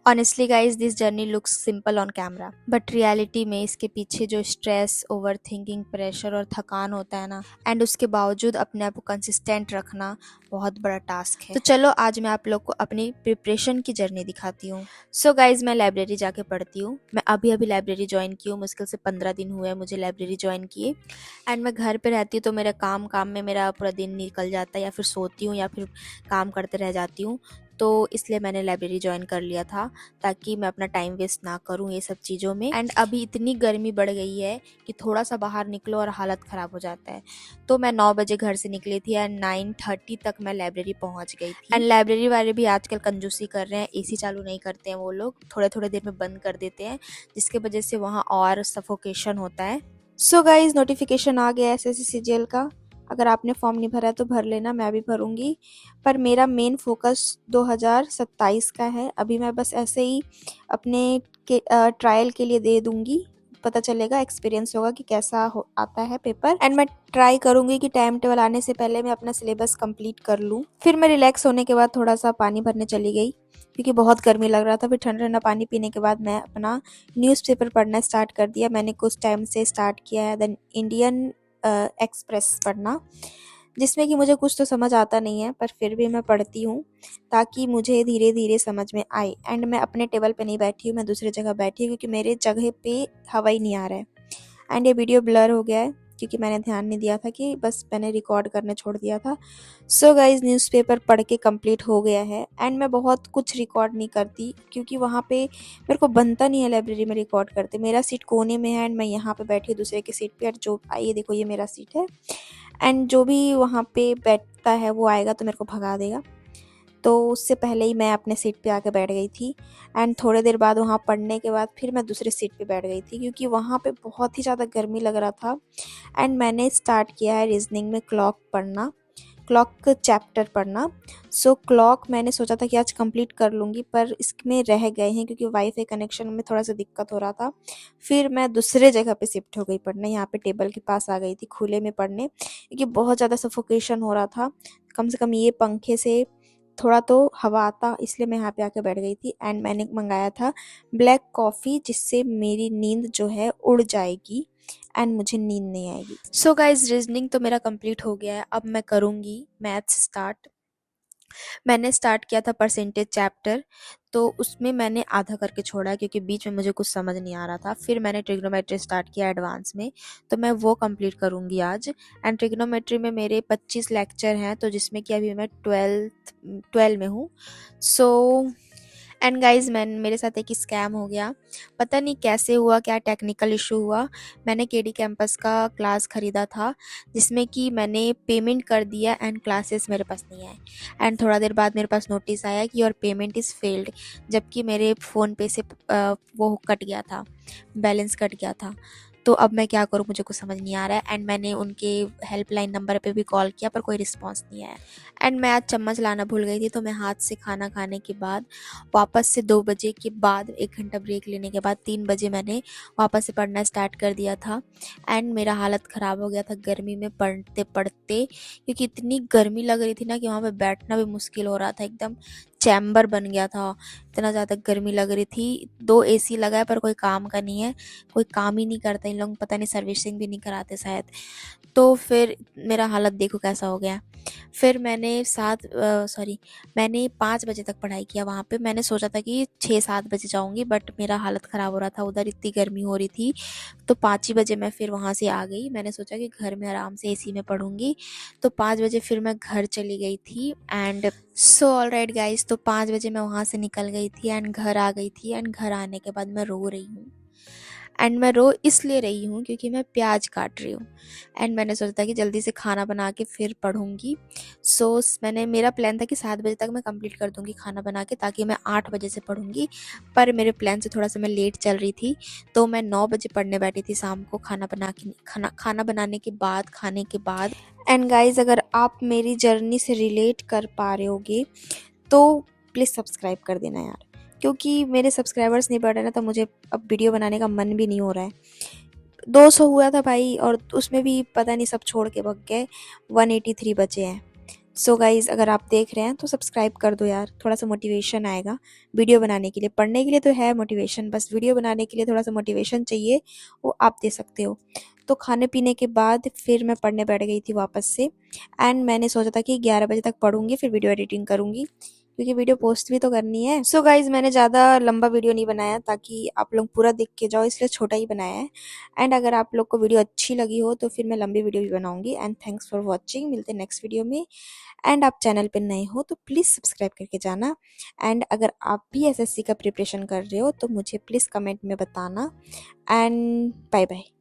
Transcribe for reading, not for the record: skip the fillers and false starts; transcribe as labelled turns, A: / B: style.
A: Honestly guys this journey looks simple on camera, but reality में इसके पीछे जो स्ट्रेस, ओवर थिंकिंग, प्रेशर और थकान होता है ना, एंड उसके बावजूद अपने आप को कंसिस्टेंट रखना बहुत बड़ा टास्क है। तो चलो आज मैं आप लोग को अपनी प्रिपरेशन की जर्नी दिखाती हूँ। सो गाइज मैं लाइब्रेरी जाके पढ़ती हूँ। मैं अभी अभी लाइब्रेरी ज्वाइन की हूँ, मुश्किल से 15 दिन हुए हैं मुझे लाइब्रेरी ज्वाइन किए। एंड मैं घर पे रहती हूँ तो मेरा काम काम में मेरा पूरा दिन निकल जाता है, या फिर सोती हूँ या फिर काम करते रह जाती हूँ। तो इसलिए मैंने लाइब्रेरी ज्वाइन कर लिया था ताकि मैं अपना टाइम वेस्ट ना करूं ये सब चीज़ों में। एंड अभी इतनी गर्मी बढ़ गई है कि थोड़ा सा बाहर निकलो और हालत ख़राब हो जाता है। तो मैं 9 बजे घर से निकली थी एंड 9:30 तक मैं लाइब्रेरी पहुंच गई थी। एंड लाइब्रेरी वाले भी आजकल कंजूसी कर रहे हैं, एसी चालू नहीं करते हैं वो लोग, थोड़े थोड़े देर में बंद कर देते हैं, जिसके वजह से वहाँ और सफोकेशन होता है। सो गाइज नोटिफिकेशन आ गया SSC CGL का। अगर आपने फॉर्म नहीं भरा है तो भर लेना, मैं भी भरूंगी। पर मेरा मेन फोकस 2027 का है। अभी मैं बस ऐसे ही अपने ट्रायल के लिए दे दूंगी, पता चलेगा, एक्सपीरियंस होगा कि कैसा आता है पेपर। एंड मैं ट्राई करूंगी कि टाइम टेबल आने से पहले मैं अपना सिलेबस कंप्लीट कर लूँ। फिर मैं रिलैक्स होने के बाद थोड़ा सा पानी भरने चली गई क्योंकि बहुत गर्मी लग रहा था। फिर ठंडा ठंडा पानी पीने के बाद मैं अपना न्यूज़पेपर पढ़ना स्टार्ट कर दिया। मैंने कुछ टाइम से स्टार्ट किया है द इंडियन एक्सप्रेस पढ़ना, जिसमें कि मुझे कुछ तो समझ आता नहीं है पर फिर भी मैं पढ़ती हूँ ताकि मुझे धीरे धीरे समझ में आए। एंड मैं अपने टेबल पे नहीं बैठी हूँ, मैं दूसरी जगह बैठी हूँ क्योंकि मेरे जगह पे हवा ही नहीं आ रहा है। एंड ये वीडियो ब्लर हो गया है क्योंकि मैंने ध्यान नहीं दिया था, कि बस मैंने रिकॉर्ड करने छोड़ दिया था। सो गाइज न्यूज़पेपर पढ़ के कंप्लीट हो गया है। एंड मैं बहुत कुछ रिकॉर्ड नहीं करती क्योंकि वहाँ पे मेरे को बनता नहीं है लाइब्रेरी में रिकॉर्ड करते। मेरा सीट कोने में है एंड मैं यहाँ पे बैठी हूँ दूसरे की सीट पे, और जो आइए देखो ये मेरा सीट है। एंड जो भी वहाँ पे बैठता है वो आएगा तो मेरे को भगा देगा। तो उससे पहले ही मैं अपने सीट पे आके बैठ गई थी। एंड थोड़ी देर बाद वहाँ पढ़ने के बाद फिर मैं दूसरे सीट पे बैठ गई थी क्योंकि वहाँ पे बहुत ही ज़्यादा गर्मी लग रहा था। एंड मैंने स्टार्ट किया है रीजनिंग में क्लॉक पढ़ना, क्लॉक चैप्टर पढ़ना। सो क्लॉक मैंने सोचा था कि आज कंप्लीट कर लूँगी, पर इसमें रह गए हैं क्योंकि वाईफाई कनेक्शन में थोड़ा सा दिक्कत हो रहा था। फिर मैं दूसरे जगह पे शिफ्ट हो गई पढ़ने, यहाँ पे टेबल के पास आ गई थी खुले में पढ़ने क्योंकि बहुत ज़्यादा सफोकेशन हो रहा था। कम से कम ये पंखे से थोड़ा तो हवा आता, इसलिए मैं यहाँ पे आके बैठ गई थी। एंड मैंने मंगाया था ब्लैक कॉफ़ी, जिससे मेरी नींद जो है उड़ जाएगी एंड मुझे नींद नहीं आएगी। सो गाइज रीजनिंग तो मेरा कंप्लीट हो गया है, अब मैं करूँगी मैथ्स स्टार्ट। मैंने स्टार्ट किया था परसेंटेज चैप्टर, तो उसमें मैंने आधा करके छोड़ा क्योंकि बीच में मुझे कुछ समझ नहीं आ रहा था। फिर मैंने ट्रिग्नोमेट्री स्टार्ट किया एडवांस में, तो मैं वो कंप्लीट करूँगी आज। एंड ट्रिग्नोमेट्री में मेरे 25 लेक्चर हैं, तो जिसमें कि अभी मैं 12 में हूँ। सो एंड गाइज मेरे साथ एक स्कैम हो गया, पता नहीं कैसे हुआ, क्या टेक्निकल इशू हुआ। मैंने केडी कैंपस का क्लास ख़रीदा था जिसमें कि मैंने पेमेंट कर दिया एंड क्लासेस मेरे पास नहीं आए। एंड थोड़ा देर बाद मेरे पास नोटिस आया कि योर पेमेंट इज़ फेल्ड, जबकि मेरे फ़ोन पे से वो कट गया था, बैलेंस कट गया था। तो अब मैं क्या करूँ, मुझे कुछ समझ नहीं आ रहा है। एंड मैंने उनके हेल्पलाइन नंबर पे भी कॉल किया पर कोई रिस्पांस नहीं आया। एंड मैं आज चम्मच लाना भूल गई थी, तो मैं हाथ से खाना खाने के बाद वापस से 2 बजे के बाद 1 घंटा ब्रेक लेने के बाद 3 बजे मैंने वापस से पढ़ना स्टार्ट कर दिया था। एंड मेरा हालत ख़राब हो गया था गर्मी में पढ़ते पढ़ते, क्योंकि इतनी गर्मी लग रही थी ना कि वहाँ पे बैठना भी मुश्किल हो रहा था, एकदम चैम्बर बन गया था, इतना ज़्यादा गर्मी लग रही थी। 2 एसी लगा है पर कोई काम का नहीं है, कोई काम ही नहीं करता, इन लोग पता नहीं सर्विसिंग भी नहीं कराते शायद। तो फिर मेरा हालत देखो कैसा हो गया। फिर मैंने मैंने 5 बजे तक पढ़ाई किया वहाँ पे। मैंने सोचा था कि 6-7 बजे जाऊँगी, बट मेरा हालत ख़राब हो रहा था, उधर इतनी गर्मी हो रही थी, तो 5 ही बजे मैं फिर वहाँ से आ गई। मैंने सोचा कि घर में आराम से एसी में पढ़ूँगी, तो 5 बजे फिर मैं घर चली गई थी। एंड सो ऑलराइट गाइस, तो 5 बजे मैं वहाँ से निकल गई थी एंड घर आ गई थी। एंड घर आने के बाद मैं रो रही हूँ। एंड मैं रो इसलिए रही हूँ क्योंकि मैं प्याज काट रही हूँ। एंड मैंने सोचा था कि जल्दी से खाना बना के फिर पढ़ूँगी। मेरा प्लान था कि 7 बजे तक मैं कंप्लीट कर दूँगी खाना बना के, ताकि मैं 8 बजे से पढ़ूँगी। पर मेरे प्लान से थोड़ा सा मैं लेट चल रही थी, तो मैं 9 बजे पढ़ने बैठी थी शाम को, खाना बनाने के बाद, खाने के बाद। एंड गाइज अगर आप मेरी जर्नी से रिलेट कर पा रहे होगे तो प्लीज़ सब्सक्राइब कर देना यार, क्योंकि मेरे सब्सक्राइबर्स नहीं बढ़ रहे ना, तो मुझे अब वीडियो बनाने का मन भी नहीं हो रहा है। 200 हुआ था भाई, और उसमें भी पता नहीं सब छोड़ के भग गए, 183 बचे हैं। सो गाइज़, अगर आप देख रहे हैं तो सब्सक्राइब कर दो यार, थोड़ा सा मोटिवेशन आएगा वीडियो बनाने के लिए। पढ़ने के लिए तो है मोटिवेशन, बस वीडियो बनाने के लिए थोड़ा सा मोटिवेशन चाहिए, वो आप दे सकते हो। तो खाने पीने के बाद फिर मैं पढ़ने बैठ गई थी वापस से, एंड मैंने सोचा था कि 11 बजे तक पढ़ूंगी, फिर वीडियो एडिटिंग करूंगी, क्योंकि वीडियो पोस्ट भी तो करनी है। सो गाइज, मैंने ज़्यादा लंबा वीडियो नहीं बनाया ताकि आप लोग पूरा देख के जाओ, इसलिए छोटा ही बनाया है। एंड अगर आप लोग को वीडियो अच्छी लगी हो तो फिर मैं लंबी वीडियो भी बनाऊंगी। एंड थैंक्स फॉर वॉचिंग, मिलते हैं नेक्स्ट वीडियो में। एंड आप चैनल पे नए हो तो प्लीज़ सब्सक्राइब करके जाना। एंड अगर आप भी एसएससी का प्रिपरेशन कर रहे हो तो मुझे प्लीज़ कमेंट में बताना। And bye bye.